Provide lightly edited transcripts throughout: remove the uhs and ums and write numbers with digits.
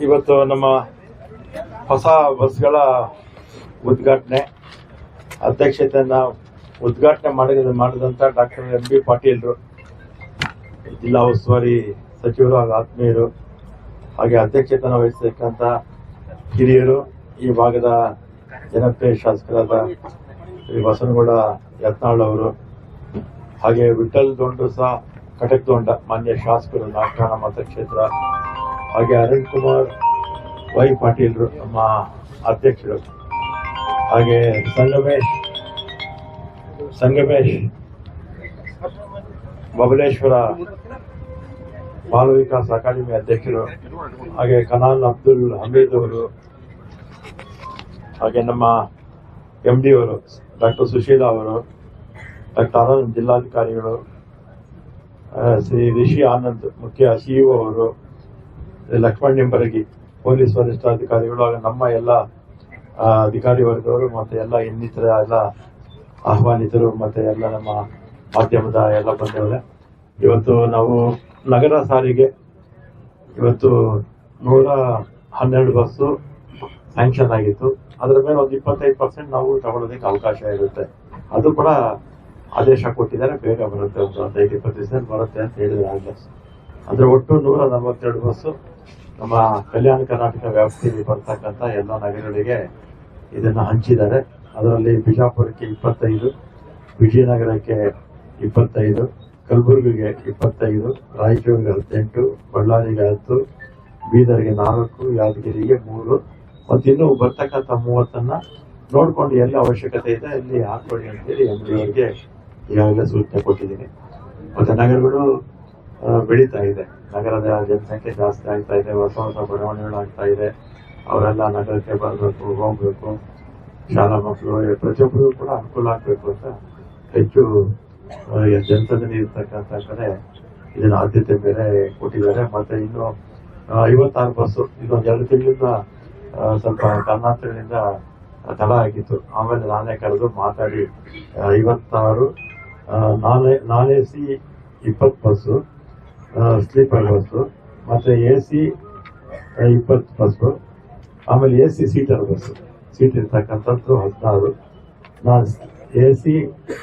ಇವತ್ತು ನಮ್ಮ ಹೊಸ ಬಸ್ಗಳ ಉದ್ಘಾಟನೆ ಅಧ್ಯಕ್ಷತೆಯನ್ನ ಉದ್ಘಾಟನೆ ಮಾಡಿದಂತ ಡಾಕ್ಟರ್ ಎಂ ಬಿ ಪಾಟೀಲ್ರು, ಜಿಲ್ಲಾ ಉಸ್ತುವಾರಿ ಸಚಿವರು ಹಾಗೂ ಆತ್ಮೀಯರು, ಹಾಗೆ ಅಧ್ಯಕ್ಷತೆಯನ್ನು ವಹಿಸತಕ್ಕಂತ ಹಿರಿಯರು, ಈ ಭಾಗದ ಜನಪ್ರಿಯ ಶಾಸಕರಾದ ಶ್ರೀ ಬಸನಗೌಡ ಯತ್ನಾಳ್ ಅವರು, ಹಾಗೆ ವಿಠಲ್ ದೊಂಡು ಸಹ ಕಟಕ್ದೊಂಡ ಮಾನ್ಯ ಶಾಸಕರು ನಾಗಠಾಣ ಮತಕ್ಷೇತ್ರ, ಹಾಗೆ ಅರುಣ್ ಕುಮಾರ್ ವೈ ಪಾಟೀಲ್ರು ನಮ್ಮ ಅಧ್ಯಕ್ಷರು, ಹಾಗೆ ಸಂಗಮೇಶ್ ಬಬಲೇಶ್ವರ ಬಾಲ ವಿಕಾಸ್ ಅಕಾಡೆಮಿ ಅಧ್ಯಕ್ಷರು, ಹಾಗೆ ಕನಾಲ್ ಅಬ್ದುಲ್ ಹಮೀದ್ ಅವರು, ಹಾಗೆ ನಮ್ಮ ಎಂಡಿ ಅವರು ಡಾಕ್ಟರ್ ಸುಶೀಲಾ ಅವರು, ಡಾಕ್ಟರ್ ಆನಂದ್ ಜಿಲ್ಲಾಧಿಕಾರಿಗಳು, ಶ್ರೀ ರಿಷಿ ಆನಂದ್ ಮುಖ್ಯ ಸಿಇಒ ಅವರು, ಲಕ್ಷ್ಮಣ್ ನಿಂಬರಗಿ ಪೊಲೀಸ್ ವರಿಷ್ಠಾಧಿಕಾರಿಗಳು, ಹಾಗೆ ನಮ್ಮ ಎಲ್ಲ ಅಧಿಕಾರಿ ವರ್ಗದವರು, ಮತ್ತೆ ಎಲ್ಲ ಇನ್ನಿತರ ಎಲ್ಲ ಆಹ್ವಾನಿತರು, ಮತ್ತೆ ಎಲ್ಲ ನಮ್ಮ ಮಾಧ್ಯಮದ ಎಲ್ಲ ಬಂದವರೇ, ಇವತ್ತು ನಾವು ನಗರ ಸಾರಿಗೆ ಇವತ್ತು 112 ಬಸ್ಸು ಸ್ಯಾಂಕ್ಷನ್ ಆಗಿತ್ತು. ಅದರ ಮೇಲೆ ಒಂದು 25% ನಾವು ತಗೊಳ್ಳೋದಕ್ಕೆ ಅವಕಾಶ ಇರುತ್ತೆ. ಅದು ಕೂಡ ಆದೇಶ ಕೊಟ್ಟಿದ್ದಾರೆ, ಬೇಗ ಬರುತ್ತೆ, ಒಂದು 15-20% ಬರುತ್ತೆ ಅಂತ ಹೇಳಿದ್ರೆ ಆಗಲೇ. ಅಂದ್ರೆ ಒಟ್ಟು 142 ಬಸ್ಸು ನಮ್ಮ ಕಲ್ಯಾಣ ಕರ್ನಾಟಕ ವ್ಯಾಪ್ತಿಯಲ್ಲಿ ಬರ್ತಕ್ಕಂಥ ಎಲ್ಲ ನಗರಗಳಿಗೆ ಇದನ್ನ ಹಂಚಿದ್ದಾರೆ. ಅದರಲ್ಲಿ ಬಿಜಾಪುರಕ್ಕೆ 25, ವಿಜಯನಗರಕ್ಕೆ 25, ಕಲಬುರಗಿಗೆ 25, ರಾಯಚೂರಿಗೆ 18, ಬಳ್ಳಾರಿಗೆ 10, ಬೀದರ್ಗೆ 4, ಯಾದಗಿರಿಗೆ 3, ಮತ್ತು ಇನ್ನು ಬರ್ತಕ್ಕಂಥ 30 ನೋಡ್ಕೊಂಡು ಎಲ್ಲಿ ಅವಶ್ಯಕತೆ ಇದೆ ಅಲ್ಲಿ ಹಾಕೊಳ್ಳಿ ಅಂತೇಳಿ ಎಂಡಿಯವರಿಗೆ ಈಗಾಗಲೇ ಸೂಚನೆ ಕೊಟ್ಟಿದ್ದೀನಿ. ಮತ್ತೆ ನಗರಗಳು ಬೆಳೀತಾ ಇದೆ, ನಗರದ ಜನಸಂಖ್ಯೆ ಜಾಸ್ತಿ ಆಗ್ತಾ ಇದೆ, ಹೊಸ ಹೊಸ ಬಡಾವಣೆಗಳು ಆಗ್ತಾ ಇದೆ. ಅವರೆಲ್ಲ ನಗರಕ್ಕೆ ಬರಬೇಕು, ಹೋಗ್ಬೇಕು, ಶಾಲಾ ಮಕ್ಕಳು ಪ್ರತಿಯೊಬ್ಬರಿಗೂ ಕೂಡ ಅನುಕೂಲ ಆಗ್ಬೇಕು ಅಂತ ಹೆಚ್ಚು ಜನಸಂದಣಿ ಇರ್ತಕ್ಕಂಥ ಕಡೆ ಇದನ್ನ ಆದ್ಯತೆ ಮೇಲೆ ಕೊಟ್ಟಿದ್ದಾರೆ. ಮತ್ತೆ ಇನ್ನು 56 ಬಸ್ಸು ಇನ್ನೊಂದು 2 ತಿಂಗಳಿಂದ ಸ್ವಲ್ಪ ಕಾರಣಾಂತರಗಳಿಂದ ತಡ ಆಗಿತ್ತು. ಆಮೇಲೆ ನಾನೇ ಕರೆದು ಮಾತಾಡಿ 56 ನಾನ್ ಎಸಿ 20 ಬಸ್ಸು, ಸ್ಲೀಪರ್ ಬಸ್ಸು, ಮತ್ತೆ AC 20 ಬಸ್ಸು, ಆಮೇಲೆ AC ಸೀಟರ್ ಬಸ್ಸು, ಸೀಟ್ ಇರ್ತಕ್ಕಂಥದ್ದು 16, AC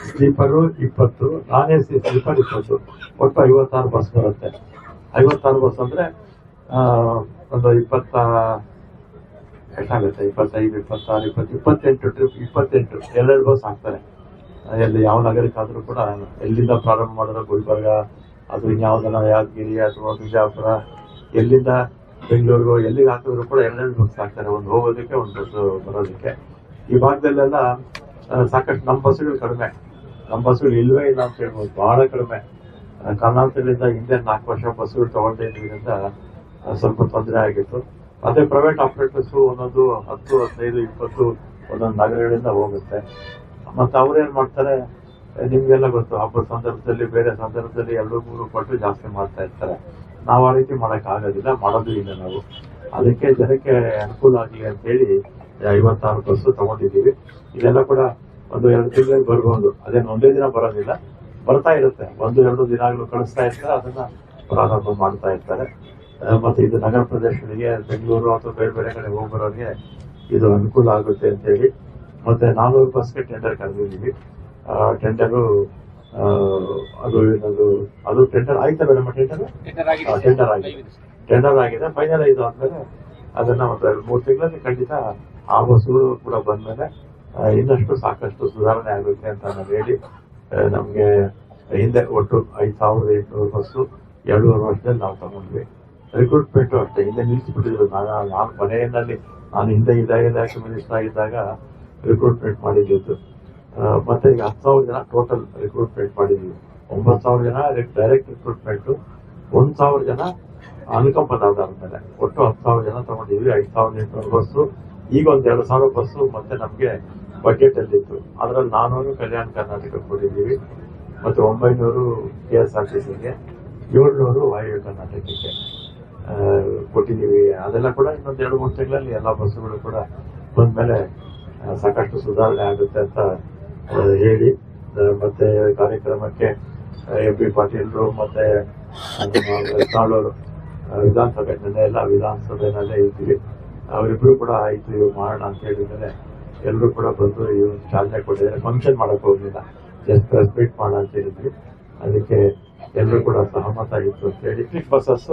ಸ್ಲೀಪರು 20, ನಾನ್ AC ಸ್ಲೀಪರ್ 20, ಒಟ್ಟು 56 ಬಸ್ ಬರುತ್ತೆ. 56 ಬಸ್ ಅಂದ್ರೆ ಒಂದು 25, 26, 20, 28 ಟ್ರಿಪ್, 28 2 ಬಸ್ ಹಾಕ್ತಾರೆ. ಎಲ್ಲಿ ಯಾವ ನಗರಕ್ಕಾದ್ರೂ ಕೂಡ ಎಲ್ಲಿಂದ ಪ್ರಾರಂಭ ಮಾಡಿದ್ರೆ ಗುಲ್ಬರ್ಗ, ಅದು ಇನ್ಯಾವುದನ್ನ ಯಾದಗಿರಿ ಅಥವಾ ಬಿಜಾಪುರ, ಎಲ್ಲಿಂದ ಬೆಂಗಳೂರು ಎಲ್ಲಿಗೆ ಹಾಕಿದ್ರು ಕೂಡ 2 ಬಸ್ ಹಾಕ್ತಾರೆ, ಒಂದು ಹೋಗೋದಕ್ಕೆ ಒಂದು ಬಸ್ ಬರೋದಕ್ಕೆ. ಈ ಭಾಗದಲ್ಲೆಲ್ಲ ಸಾಕಷ್ಟು ನಮ್ಮ ಬಸ್ಸುಗಳು ಕಡಿಮೆ, ನಮ್ಮ ಬಸ್ಸುಗಳು ಇಲ್ವೇ ಇಲ್ಲ ಅಂತ ಹೇಳ್ಬೋದು, ಬಹಳ ಕಡಿಮೆ. ಕಾರಣಾಂತರದಿಂದ ಹಿಂದೆ 4 ವರ್ಷ ಬಸ್ಸುಗಳು ತಗೊಳ್ತಾ ಇದ್ರಿಂದ ಸ್ವಲ್ಪ ತೊಂದರೆ ಆಗಿತ್ತು. ಮತ್ತೆ ಪ್ರೈವೇಟ್ ಆಪರೇಟರ್ಸ್ ಒಂದೊಂದು 10, 15, 20 ಒಂದೊಂದು ನಗರಗಳಿಂದ ಹೋಗುತ್ತೆ. ಮತ್ತೆ ಅವ್ರೇನ್ ಮಾಡ್ತಾರೆ, ನಿಮ್ಗೆಲ್ಲ ಗೊತ್ತು, ಹಬ್ಬದ ಸಂದರ್ಭದಲ್ಲಿ ಬೇರೆ ಸಂದರ್ಭದಲ್ಲಿ 2-3 ಪಟ್ಟು ಜಾಸ್ತಿ ಮಾಡ್ತಾ ಇರ್ತಾರೆ. ನಾವು ಆ ರೀತಿ ಮಾಡಕ್ ಆಗೋದಿಲ್ಲ, ಮಾಡೋದು ಇಲ್ಲ ನಾವು. ಅದಕ್ಕೆ ಜನಕ್ಕೆ ಅನುಕೂಲ ಆಗಲಿ ಅಂತ ಹೇಳಿ 56 ಬಸ್ಸು ತಗೊಂಡಿದ್ದೀವಿ. ಇದೆಲ್ಲ ಕೂಡ 1-2 ತಿಂಗಳಲ್ಲಿ ಬರ್ಬೋದು, ಅದೇನು ಒಂದೇ ದಿನ ಬರೋದಿಲ್ಲ, ಬರ್ತಾ ಇರುತ್ತೆ. 1-2 ದಿನಗಳು ಕಳಿಸ್ತಾ ಇರ್ತಾರೆ, ಅದನ್ನ ಪ್ರಾರಂಭ ಮಾಡ್ತಾ ಇರ್ತಾರೆ. ಮತ್ತೆ ಇದು ನಗರ ಪ್ರದೇಶಗಳಿಗೆ, ಬೆಂಗಳೂರು ಅಥವಾ ಬೇರೆ ಬೇರೆ ಕಡೆ ಹೋಗ್ಬರೋರಿಗೆ ಇದು ಅನುಕೂಲ ಆಗುತ್ತೆ ಅಂತ ಹೇಳಿ ಮತ್ತೆ 400 ಬಸ್ಗೆ ಟೆಂಡರ್ ಕರೆದಿದ್ದೀವಿ. ಟೆಂಡರು ಅದು ಟೆಂಡರ್ ಆಯ್ತಾ ಮೇಡಮ್? ಟೆಂಡರ್ ಆಗಿದೆ, ಫೈನಲೈಸ್ ಆದ್ಮೇಲೆ ಅದನ್ನ ಒಂದು 2-3 ತಿಂಗಳಲ್ಲಿ ಖಂಡಿತ ಆ ಬಸ್ಸುಗಳು ಕೂಡ ಬಂದ್ಮೇಲೆ ಇನ್ನಷ್ಟು ಸಾಕಷ್ಟು ಸುಧಾರಣೆ ಆಗುತ್ತೆ ಅಂತ ನಾವು ಹೇಳಿ, ನಮ್ಗೆ ಹಿಂದೆ ಒಟ್ಟು 5,800 ಬಸ್ಸು 2.5 ವರ್ಷದಲ್ಲಿ ನಾವು ತಗೊಂಡ್ವಿ. ರಿಕ್ರೂಟ್ಮೆಂಟ್ ಅಷ್ಟೇ ಹಿಂದೆ ನಿಲ್ಲಿಸಿಬಿಟ್ಟಿದ್ರು. ನಾನು ಮನೆಯಲ್ಲಿ ನಾನು ಹಿಂದೆ ಇಲಾಖೆ ಮಿನಿಸ್ಟರ್ ಆಗಿದ್ದಾಗ ರಿಕ್ರೂಟ್ಮೆಂಟ್ ಮಾಡಿದ್ದು. ಮತ್ತೆ ಈಗ 10,000 ಜನ ಟೋಟಲ್ ರಿಕ್ರೂಟ್ಮೆಂಟ್ ಮಾಡಿದ್ವಿ. 9,000 ಜನ ಡೈರೆಕ್ಟ್ ರಿಕ್ರೂಟ್ಮೆಂಟ್, 1,000 ಜನ ಅನುಕಂಪದ ಆಧಾರದ ಮೇಲೆ ಒಟ್ಟು 10,000 ಜನ ತಗೊಂಡಿದ್ವಿ. 5,800 ಬಸ್ಸು, ಈಗ ಒಂದು 2,000 ಬಸ್ಸು ಮತ್ತೆ ನಮಗೆ ಬಜೆಟ್ ಅಲ್ಲಿ ಇತ್ತು. ಅದರಲ್ಲಿ 400 ಕಲ್ಯಾಣ ಕರ್ನಾಟಕ ಕೊಟ್ಟಿದ್ದೀವಿ, ಮತ್ತೆ 900 KSRTCಗೆ, 700 ವಾಯವ್ಯ ಕರ್ನಾಟಕಕ್ಕೆ ಕೊಟ್ಟಿದ್ದೀವಿ. ಅದೆಲ್ಲ ಕೂಡ ಇನ್ನೊಂದು 2-3 ತಿಂಗಳಲ್ಲಿ ಎಲ್ಲ ಬಸ್ಸುಗಳು ಕೂಡ ಬಂದ್ಮೇಲೆ ಸಾಕಷ್ಟು ಸುಧಾರಣೆ ಆಗುತ್ತೆ ಅಂತ ಹೇಳಿ, ಮತ್ತೆ ಕಾರ್ಯಕ್ರಮಕ್ಕೆ MP ಪಾಟೀಲ್ರು ಮತ್ತೆ ತಾಳೂರು ವಿಧಾನಸಭೆ ಎಲ್ಲ ವಿಧಾನಸಭೆನಲ್ಲೇ ಇದ್ವಿ. ಅವರಿಬ್ರು ಕೂಡ ಆಯ್ತು ಇವ್ ಮಾಡೋಣ ಅಂತ ಹೇಳಿದ್ರೆ ಎಲ್ಲರೂ ಕೂಡ ಬಂದು ಇವ್ ಚಾಲನೆ ಕೊಟ್ಟಿದ್ದಾರೆ. ಫಂಕ್ಷನ್ ಮಾಡಕ್ ಹೋಗ್ಲಿಲ್ಲ, ಜಸ್ಟ್ ಪ್ರೆಸ್ ಮೀಟ್ ಮಾಡೋಣ ಅಂತ ಹೇಳಿದ್ವಿ. ಅದಕ್ಕೆ ಎಲ್ಲರೂ ಕೂಡ ಸಹಮತ ಆಗಿತ್ತು ಅಂತ ಹೇಳಿ. ಎಲೆಕ್ಟ್ರಿಕ್ ಬಸ್ಸಸ್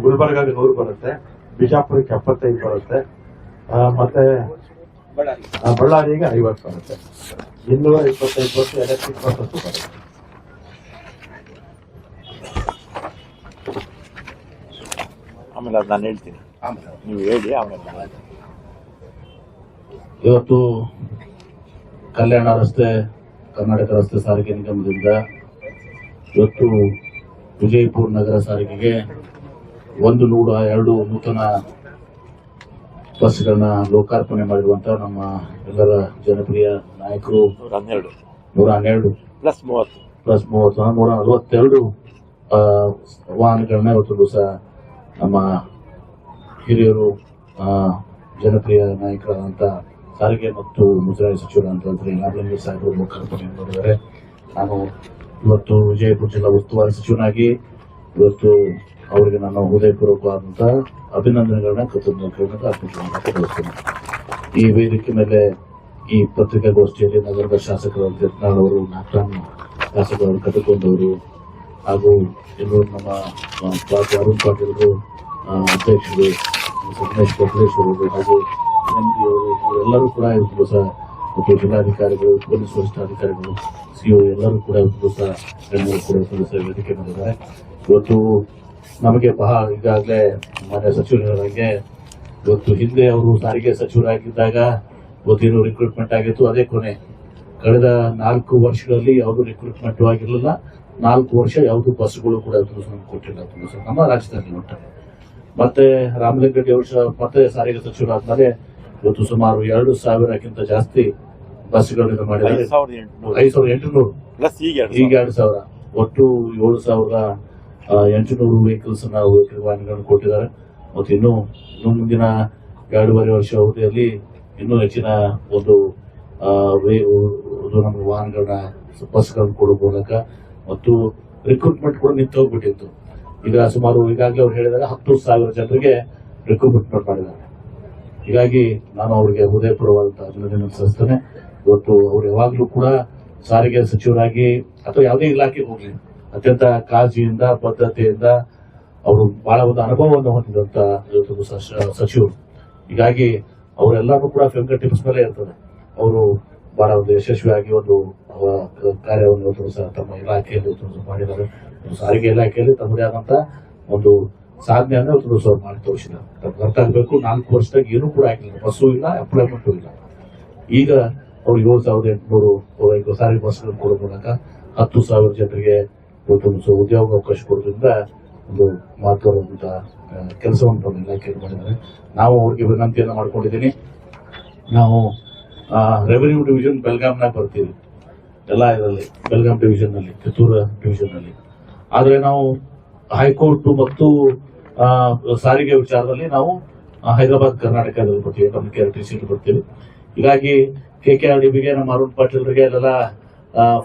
ಗುಲ್ಬರ್ಗಾಗೆ 100 ಬರುತ್ತೆ, ಬಿಜಾಪುರಕ್ಕೆ 75 ಬರುತ್ತೆ, ಮತ್ತೆ ಬಳ್ಳಾರಿಗೆ 50 ಬರುತ್ತೆ. 225 ಬಸ್ ಎಲೆಕ್ಟ್ರಿಕ್ ಬಸ್ಸಸ್ ಬರುತ್ತೆ. ಆಮೇಲೆ ಅದು ನಾನು ಹೇಳ್ತೀನಿ, ನೀವು ಹೇಳಿ ಆಮೇಲೆ. ಇವತ್ತು ಕಲ್ಯಾಣ ರಸ್ತೆ, ಕರ್ನಾಟಕ ರಸ್ತೆ ಸಾರಿಗೆ ನಿಗಮದಿಂದ ಇವತ್ತು ವಿಜಯಪುರ ನಗರ ಸಾರಿಗೆಗೆ 102 ನೂತನ ಬಸ್ಗಳನ್ನ ಲೋಕಾರ್ಪಣೆ ಮಾಡಿರುವಂತಹ ನಮ್ಮ ಎಲ್ಲರ ಜನಪ್ರಿಯ ನಾಯಕರು 112 ಪ್ಲಸ್ 30 142 ವಾಹನಗಳನ್ನ ಇವತ್ತು ದಿವಸ ನಮ್ಮ ಹಿರಿಯರು ಜನಪ್ರಿಯ ನಾಯಕರಾದಂಥ ಸಾರಿಗೆ ಮತ್ತು ಮುಜರಾಯಿ ಸಚಿವರಾದಂಥ ನಾಗಲಿಂಗ ಸಾಹೇಬರು ಲೋಕಾರ್ಪಣೆ ಮಾಡಿದ್ದಾರೆ. ನಾನು ಇವತ್ತು ವಿಜಯಪುರ ಜಿಲ್ಲಾ ಉಸ್ತುವಾರಿ ಸಚಿವನಾಗಿ ಇವತ್ತು ಅವರಿಗೆ ನಾನು ಹೃದಯಪೂರ್ವಕವಾದಂತಹ ಅಭಿನಂದನೆಗಳನ್ನ ಕೃತಜ್ಞತೆಗಳನ್ನ ಅರ್ಪಿಸುತ್ತೇನೆ. ಈ ವೇದಿಕೆ ಮೇಲೆ ಈ ಪತ್ರಿಕಾಗೋಷ್ಠಿಯಲ್ಲಿ ನಗರದ ಶಾಸಕರು ಯತ್ನಾಳ್ ಅವರು, ನಾಗರಾಮ್ ಶಾಸಕರು, ಕಟಕೊಂಡವರು ಹಾಗೂ ಇನ್ನು ನಮ್ಮ ಅರುಣ್ ಪಾಟೀಲ್ರು ಅಧ್ಯಕ್ಷರು, ಸತೀಶ್ ಕಪಿಲೇಶ್ವರರು ಹಾಗೂ MP ಅವರು ಎಲ್ಲರೂ ಕೂಡ ಇವತ್ತು ದಿವಸ ಮತ್ತು ಜಿಲ್ಲಾಧಿಕಾರಿಗಳು, ಪೊಲೀಸ್ ವರಿಷ್ಠಾಧಿಕಾರಿಗಳು, CO ಎಲ್ಲರೂ ಕೂಡ ಇವತ್ತು ದಿವಸ ಗಣ್ಯರು ಕೂಡ ದಿವಸ ವೇದಿಕೆ ಮಾಡಿದ್ದಾರೆ. ಇವತ್ತು ನಮಗೆ ಈಗಾಗಲೇ ಮಾನ್ಯ ಸಚಿವರಾಗೆ ಇವತ್ತು ಹಿಂದೆ ಅವರು ಸಾರಿಗೆ ಸಚಿವರಾಗಿದ್ದಾಗ ಇವತ್ತೇನು ರಿಕ್ರೂಟ್ಮೆಂಟ್ ಆಗಿತ್ತು ಅದೇ ಕೊನೆ. ಕಳೆದ 4 ವರ್ಷಗಳಲ್ಲಿ ಯಾವುದು ರಿಕ್ರೂಟ್ಮೆಂಟ್ ಆಗಿರಲಿಲ್ಲ. 4 ವರ್ಷ ಯಾವುದು ಬಸ್ಗಳು ಕೂಡ ಕೊಟ್ಟಿಲ್ಲ ನಮ್ಮ ರಾಜ್ಯದಲ್ಲಿ ಒಟ್ಟು. ಮತ್ತೆ ರಾಮಲಿಂಗರೆಡ್ಡಿ ಅವರು ಮತ್ತೆ ಸಾರಿಗೆ ಸಚಿವರಾದ್ಮೇಲೆ ಇವತ್ತು ಸುಮಾರು 2,000ಕ್ಕಿಂತ ಜಾಸ್ತಿ ಬಸ್ಗಳನ್ನು ಮಾಡಿದ್ದಾರೆ. 5,800 ಈಗ 2,000, ಒಟ್ಟು 7,800 ವೆಹಿಕಲ್ಸ್ ವಾಹನಗಳನ್ನು ಕೊಟ್ಟಿದ್ದಾರೆ. ಮತ್ತು ಇನ್ನು ಮುಂದಿನ 2.5 ವರ್ಷ ಅವಧಿಯಲ್ಲಿ ಇನ್ನೂ ಹೆಚ್ಚಿನ ಒಂದು ನಮ್ಮ ವಾಹನಗಳನ್ನ ಬಸ್ಗಳನ್ನು ಕೊಡುವ ಮೂಲಕ ಮತ್ತು ರಿಕ್ರೂಟ್ಮೆಂಟ್ ಕೂಡ ನಿಂತು ಹೋಗ್ಬಿಟ್ಟಿತ್ತು. ಈಗ ಸುಮಾರು ಈಗಾಗಲೇ ಅವ್ರು ಹೇಳಿದಾಗ 10,000 ಜನರಿಗೆ ರಿಕ್ರೂಟ್ಮೆಂಟ್ ಮಾಡಿದ್ದಾರೆ. ಹೀಗಾಗಿ ನಾನು ಅವರಿಗೆ ಹೃದಯಪೂರ್ವವಾದಂತಹ ಅಭಿನಂದನೆ ಸಲ್ಲಿಸ್ತೇನೆ. ಇವತ್ತು ಅವರು ಯಾವಾಗಲೂ ಕೂಡ ಸಾರಿಗೆ ಸಚಿವರಾಗಿ ಅಥವಾ ಯಾವುದೇ ಇಲಾಖೆಗೆ ಹೋಗಲಿ ಅತ್ಯಂತ ಕಾಳಜಿಯಿಂದ, ಬದ್ಧತೆಯಿಂದ ಅವರು ಬಹಳ ಒಂದು ಅನುಭವವನ್ನು ಹೊಂದಿದಂತ ಇವತ್ತು ಸಚಿವರು. ಹೀಗಾಗಿ ಅವರೆಲ್ಲರೂ ಕೂಡ ಫಿಂಗರ್ ಟಿಪ್ಸ್ ಮೇಲೆ ಇರ್ತದೆ. ಅವರು ಬಹಳ ಒಂದು ಯಶಸ್ವಿಯಾಗಿ ಒಂದು ಕಾರ್ಯವನ್ನು ಇವತ್ತು ಸಹ ತಮ್ಮ ಇಲಾಖೆಯಲ್ಲಿ ಮಾಡಿದ್ದಾರೆ. ಸಾರಿಗೆ ಇಲಾಖೆಯಲ್ಲಿ ತಮ್ಮದೇ ಆದಂತ ಒಂದು ಸಾಧನೆಯನ್ನು ಇವತ್ತು ಸಹ ಮಾಡಿ ತೋರಿಸಿದ್ದಾರೆ. ಅರ್ಥ ಆಗಬೇಕು, 4 ವರ್ಷದಾಗ ಏನೂ ಕೂಡ ಆಗಿಲ್ಲ, ಬಸ್ಸು ಇಲ್ಲ, ಎಂಪ್ಲಾಯ್ಮೆಂಟು ಇಲ್ಲ. ಈಗ ಅವ್ರು 7,800 ಸಾರಿಗೆ ಬಸ್ಗಳನ್ನು ಕೊಡೋ ಮೂಲಕ 10,000 ಜನರಿಗೆ ಇವತ್ತು ಉದ್ಯೋಗಾವಕಾಶ ಕೊಡೋದ್ರಿಂದ ಒಂದು ಮಹತ್ವವಾದಂತಹ ಕೆಲಸವನ್ನು ತಮ್ಮ ಇಲಾಖೆಯಲ್ಲಿ ಮಾಡಿದ್ದಾರೆ. ನಾವು ಅವ್ರಿಗೆ ವಿನಂತಿಯನ್ನು ಮಾಡ್ಕೊಂಡಿದ್ದೀನಿ. ನಾವು ರೆವಿನ್ಯೂ ಡಿವಿಷನ್ ಬೆಳಗಾಂನಾಗ ಬರ್ತೀವಿ, ಎಲ್ಲ ಇದರಲ್ಲಿ ಬೆಳಗಾಂ ಡಿವಿಷನ್ ನಲ್ಲಿ, ಕಿತ್ತೂರು ಡಿವಿಷನ್ ನಲ್ಲಿ. ಆದ್ರೆ ನಾವು ಹೈಕೋರ್ಟ್ ಮತ್ತು ಸಾರಿಗೆ ವಿಚಾರದಲ್ಲಿ ನಾವು ಹೈದರಾಬಾದ್ ಕರ್ನಾಟಕದಲ್ಲಿ ಬರ್ತೀವಿ, ನಮ್ಮ KRTC ಬರ್ತೀವಿ. ಹೀಗಾಗಿ KKRDBಗೆ ನಮ್ಮ ಅರುಣ್ ಪಾಟೀಲ್ರಿಗೆ ಎಲ್ಲ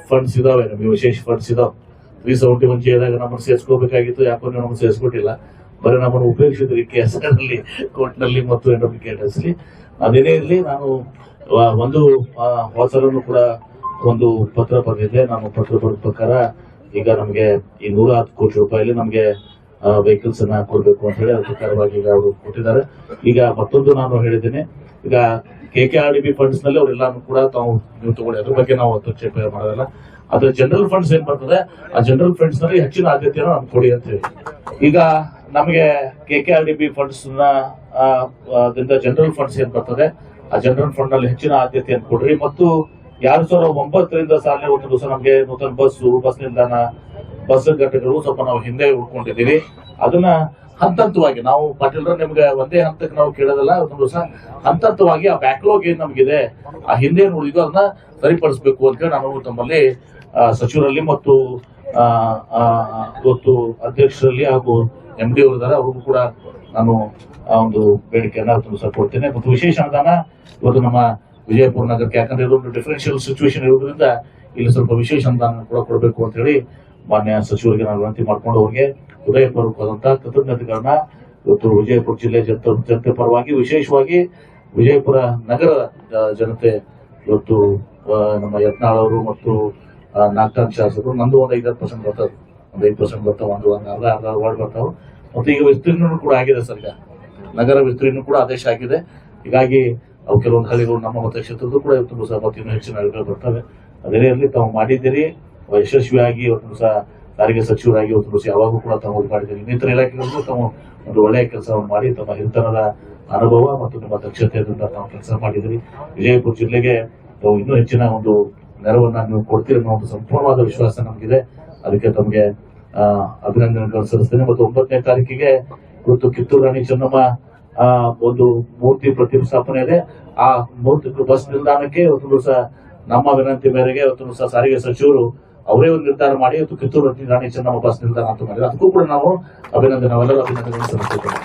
ಫಂಡ್ಸ್ ಇದಾವೆ, ನಮಗೆ ವಿಶೇಷ ಫಂಡ್ಸ್ ಇದಾವೆ. 371 ಜೆದಾಗ ನಮ್ಮನ್ನು ಸೇರಿಸ್ಕೋಬೇಕಾಗಿತ್ತು, ಯಾಕೋ ನಮ್ಮನ್ನು ಸೇರಿಸ್ಕೊಟ್ಟಿಲ್ಲ. ಬರೀ ನಮ್ಮನ್ನು ಉಪಯೋಗಿಸಿದ್ರಿ KSRನಲ್ಲಿ, ಕೋರ್ಟ್ನಲ್ಲಿ ಮತ್ತು NWKTSಲಿ. ಅದೇನೇ ಇರಲಿ, ನಾನು ಒಂದು ಹೊಸಲನ್ನು ಕೂಡ ಒಂದು ಪತ್ರ ಬರೆದಿದ್ದೆ. ನಾನು ಪತ್ರ ಬರೆದ ಪ್ರಕಾರ ಈಗ ನಮಗೆ ಈ 110 ಕೋಟಿ ರೂಪಾಯಿಲಿ ನಮಗೆ ವೆಹಿಕಲ್ಸ್ ಅನ್ನ ಕೊಡಬೇಕು ಅಂತ ಹೇಳಿ ಅದ್ರ ಪ್ರಕಾರವಾಗಿ ಈಗ ಅವರು ಕೊಟ್ಟಿದ್ದಾರೆ. ಈಗ ಮತ್ತೊಂದು ನಾನು ಹೇಳಿದ್ದೇನೆ, ಈಗ KKRDB ಫಂಡ್ಸ್ ನಲ್ಲಿ ಅವರೆಲ್ಲಾನು ಕೂಡ ನೀವು ತಗೊಳ್ಳಿ, ಅದ್ರ ಬಗ್ಗೆ ನಾವು ಹಸ್ತಕ್ಷೇಪ ಮಾಡೋದಲ್ಲ. ಅದ್ರ ಜನರಲ್ ಫಂಡ್ಸ್ ಏನ್ ಬರ್ತದೆ, ಆ ಜನರಲ್ ಫಂಡ್ಸ್ ನಲ್ಲಿ ಹೆಚ್ಚಿನ ಆದ್ಯತೆಯನ್ನು ನಮ್ಗೆ ಕೊಡಿ ಅಂತ ಹೇಳಿ. ಈಗ ನಮಗೆ KKRDB ಫಂಡ್ಸ್ ಜನರಲ್ ಫಂಡ್ಸ್ ಏನ್ ಬರ್ತದೆ, ಆ ಜನರಲ್ ಫಂಡ್ ನಲ್ಲಿ ಹೆಚ್ಚಿನ ಆದ್ಯತೆಯನ್ನು ಕೊಡ್ರಿ. ಮತ್ತು 2009ರಿಂದ ಸಾಲಿನ ಒಂದು ದಿವಸ ನಮಗೆ ನೂತನ ಬಸ್ ನಿಲ್ದಾಣ, ಬಸ್ ಘಟಕಗಳು ಸ್ವಲ್ಪ ನಾವು ಹಿಂದೆ ಉಳ್ಕೊಂಡಿದ್ದೀವಿ. ಅದನ್ನ ಹಂತವಾಗಿ ನಾವು ಪಾಟೀಲ್ರ ನಿಮ್ಗೆ ಒಂದೇ ಹಂತಕ್ಕೆ ನಾವು ಕೇಳೋದಲ್ಲ, ಒಂದು ದಿವಸ ಹಂತವಾಗಿ ಆ ಬ್ಯಾಕ್ಲಾಗ್ ಏನ್ ನಮಗಿದೆ, ಆ ಹಿಂದೆ ಉಳಿದು ಅದನ್ನ ಸರಿಪಡಿಸಬೇಕು ಅಂತ ಹೇಳಿ ನಾನು ತಮ್ಮಲ್ಲಿ ಸಚಿವರಲ್ಲಿ ಮತ್ತು ಇವತ್ತು ಅಧ್ಯಕ್ಷರಲ್ಲಿ ಹಾಗೂ MD ಅವರಿದ್ದಾರೆ, ಅವ್ರಿಗೂ ಕೂಡ ನಾನು ಒಂದು ಬೇಡಿಕೆಯನ್ನ ಕೊಡ್ತೇನೆ. ಮತ್ತು ವಿಶೇಷ ಅನುದಾನ ಇವತ್ತು ನಮ್ಮ ವಿಜಯಪುರ ನಗರಕ್ಕೆ, ಯಾಕಂದ್ರೆ ಇದೊಂದು ಡಿಫರೆನ್ಷಿಯಲ್ ಸಿಚುವೇಶನ್ ಇರೋದ್ರಿಂದ ಇಲ್ಲಿ ಸ್ವಲ್ಪ ವಿಶೇಷ ಅನುದಾನ ಕೂಡ ಕೊಡಬೇಕು ಅಂತ ಹೇಳಿ ಮಾನ್ಯ ಸಚಿವರಿಗೆ ನಾನು ವಿನಂತಿ ಮಾಡ್ಕೊಂಡು ಅವ್ರಿಗೆ ಹೃದಯಪೂರ್ವಕವಾದಂತಹ ಕೃತಜ್ಞತೆಗಳನ್ನ ಇವತ್ತು ವಿಜಯಪುರ ಜಿಲ್ಲೆ ಜನತೆ ಪರವಾಗಿ, ವಿಶೇಷವಾಗಿ ವಿಜಯಪುರ ನಗರ ಜನತೆ ಇವತ್ತು ನಮ್ಮ ಯತ್ನಾಳ್ ಅವರು ಮತ್ತು ನಾಗರಾಜ್ ಶಾಸಕರು, ನಂದು ಒಂದು 50% ಬರ್ತದೆ, ಒಂದು 5% ಬರ್ತಾವ, ಒಂದು ಅರ್ಧ ವಾರ್ಡ್ ಬರ್ತಾವ. ಮತ್ತು ಈಗ ವಿಸ್ತೀರ್ಣ ಕೂಡ ಆಗಿದೆ ಸರ್, ಈಗ ನಗರ ವಿಸ್ತೀರ್ಣ ಕೂಡ ಆದೇಶ ಆಗಿದೆ. ಹೀಗಾಗಿ ಅವು ಕೆಲವೊಂದು ಹಳ್ಳಿಗಳು ನಮ್ಮ ಮತಕ್ಷೇತ್ರದ್ದು ಕೂಡ ಇವತ್ತು ಸಹ ಮತ್ತು ಇನ್ನೂ ಹೆಚ್ಚಿನ ಹಳ್ಳಿಗಳು ಬರ್ತವೆ. ಅದೇ ಇರಲಿ, ತಾವು ಮಾಡಿದ್ದೀರಿ ಯಶಸ್ವಿಯಾಗಿ. ಇವತ್ತು ಸಹ ಸಾರಿಗೆ ಸಚಿವರಾಗಿ ಇವತ್ತು ಯಾವಾಗೂ ಕೂಡ ತಾವು ಮಾಡಿದ್ದೀರಿ. ಇನ್ನಿತರ ಇಲಾಖೆಗಳಿಗೂ ತಾವು ಒಂದು ಒಳ್ಳೆಯ ಕೆಲಸವನ್ನು ಮಾಡಿ ತಮ್ಮ ಹಿರಿತನದ ಅನುಭವ ಮತ್ತು ನಿಮ್ಮ ದಕ್ಷತೆಯಿಂದ ತಾವು ಕೆಲಸ ಮಾಡಿದಿರಿ. ವಿಜಯಪುರ ಜಿಲ್ಲೆಗೆ ತಾವು ಇನ್ನೂ ಹೆಚ್ಚಿನ ಒಂದು ನೆರವನ್ನ ನೀವು ಕೊಡ್ತೀರಿ ಅನ್ನೋ ಒಂದು ಸಂಪೂರ್ಣವಾದ ವಿಶ್ವಾಸ ನಮಗಿದೆ. ಅದಕ್ಕೆ ತಮಗೆ ಅಭಿನಂದನೆಗಳು ಸಲ್ಲಿಸ್ತೇನೆ. ಮತ್ತು 9ನೇ ತಾರೀಕಿಗೆ ಇವತ್ತು ಕಿತ್ತೂರು ರಾಣಿ ಚೆನ್ನಮ್ಮ ಒಂದು ಮೂರ್ತಿ ಪ್ರತಿಷ್ಠಾಪನೆ ಇದೆ. ಆ ಮೂರ್ತಿ ಬಸ್ ನಿಲ್ದಾಣಕ್ಕೆ ಇವತ್ತು ದಿವಸ ನಮ್ಮ ವಿನಂತಿ ಮೇರೆಗೆ ಇವತ್ತು ದಿವಸ ಸಾರಿಗೆ ಸಚಿವರು ಅವರೇ ಒಂದು ನಿರ್ಧಾರ ಮಾಡಿ ಇವತ್ತು ಕಿತ್ತೂರು ರಾಣಿ ಚೆನ್ನಮ್ಮ ಬಸ್ ನಿಲ್ದಾಣ ಅಂತ ಮಾಡಿದ್ರು. ಅದಕ್ಕೂ ಕೂಡ ನಾವು ನಾವೆಲ್ಲರೂ ಅಭಿನಂದನೆಗಳನ್ನು ಸಲ್ಲಿಸುತ್ತೇವೆ.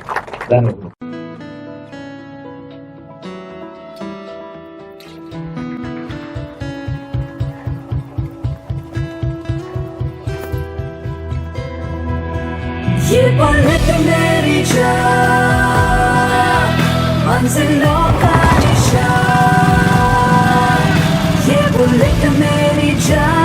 ಧನ್ಯವಾದಗಳು. ये बुलेट मेरी जान, मंजिलों का निशान, ये बुलेट मेरी जान.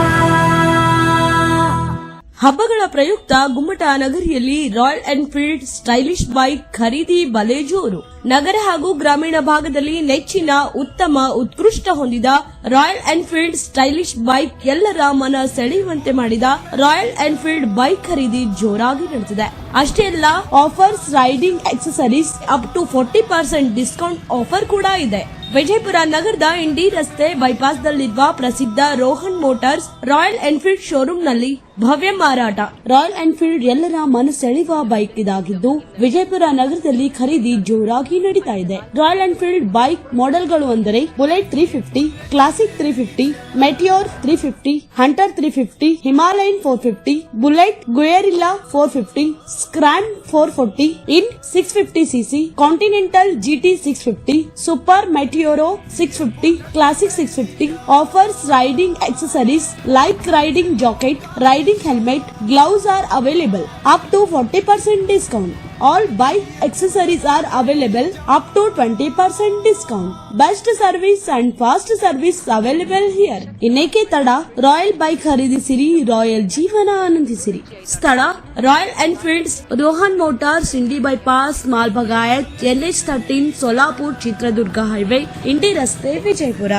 ಹಬ್ಬಗಳ ಪ್ರಯುಕ್ತ ಗುಮ್ಮಟ ನಗರಿಯಲ್ಲಿ ರಾಯಲ್ ಎನ್ಫೀಲ್ಡ್ ಸ್ಟೈಲಿಶ್ ಬೈಕ್ ಖರೀದಿ ಬಲೆ ಜೋರು. ನಗರ ಹಾಗೂ ಗ್ರಾಮೀಣ ಭಾಗದಲ್ಲಿ ನೆಚ್ಚಿನ ಉತ್ತಮ ಉತ್ಕೃಷ್ಟ ಹೊಂದಿದ ರಾಯಲ್ ಎನ್ಫೀಲ್ಡ್ ಸ್ಟೈಲಿಶ್ ಬೈಕ್ ಎಲ್ಲರ ಮನ ಸೆಳೆಯುವಂತೆ ಮಾಡಿದ ರಾಯಲ್ ಎನ್ಫೀಲ್ಡ್ ಬೈಕ್ ಖರೀದಿ ಜೋರಾಗಿ ನಡೆದಿದೆ. ಅಷ್ಟೇ ಅಲ್ಲ, offers, riding accessories up to 40% discount offer ಕೂಡ ಇದೆ. ವಿಜಯಪುರ ನಗರದ ಇಂಡಿ ರಸ್ತೆ ಬೈಪಾಸ್ನಲ್ಲಿರುವ ಪ್ರಸಿದ್ಧ ರೋಹನ್ ಮೋಟಾರ್ಸ್ ರಾಯಲ್ ಎನ್ಫೀಲ್ಡ್ ಶೋರೂಂನಲ್ಲಿ ಭವ್ಯ ಮಾರಾಟ. ರಾಯಲ್ ಎನ್ಫೀಲ್ಡ್ ಎಲ್ಲರ ಮನಸೆಳೆಯುವ ಬೈಕ್ ಇದಾಗಿದ್ದು ವಿಜಯಪುರ ನಗರದಲ್ಲಿ ಖರೀದಿ ಜೋರಾಗಿ ನಡೀತಾ ಇದೆ. ರಾಯಲ್ ಎನ್ಫೀಲ್ಡ್ ಬೈಕ್ ಮಾಡೆಲ್ಗಳು ಅಂದರೆ bullet 350, classic 350, meteor 350, hunter 350, Himalayan 450, bullet guerrilla 450, scram 440, in 650cc, continental GT 650, super meteor 650, classic 650. Offers, riding accessories like riding jacket, riding helmet, gloves are available up to 40% discount. All bike accessories are available up to 20% discount. Best service and fast service available here. ಇನ್ನೇಕೆ ತಡ, royal bike ಖರೀದಿಸಿರಿ, royal ಜೀವನ ಆನಂದಿಸಿರಿ. ಸ್ಥಳ Royal Enfields Rohan Motors, Indi bypass, Mal Bagayat, NH13, Solapur Chitradurga highway, Indi ರಸ್ತೆ, ವಿಜಯಪುರ.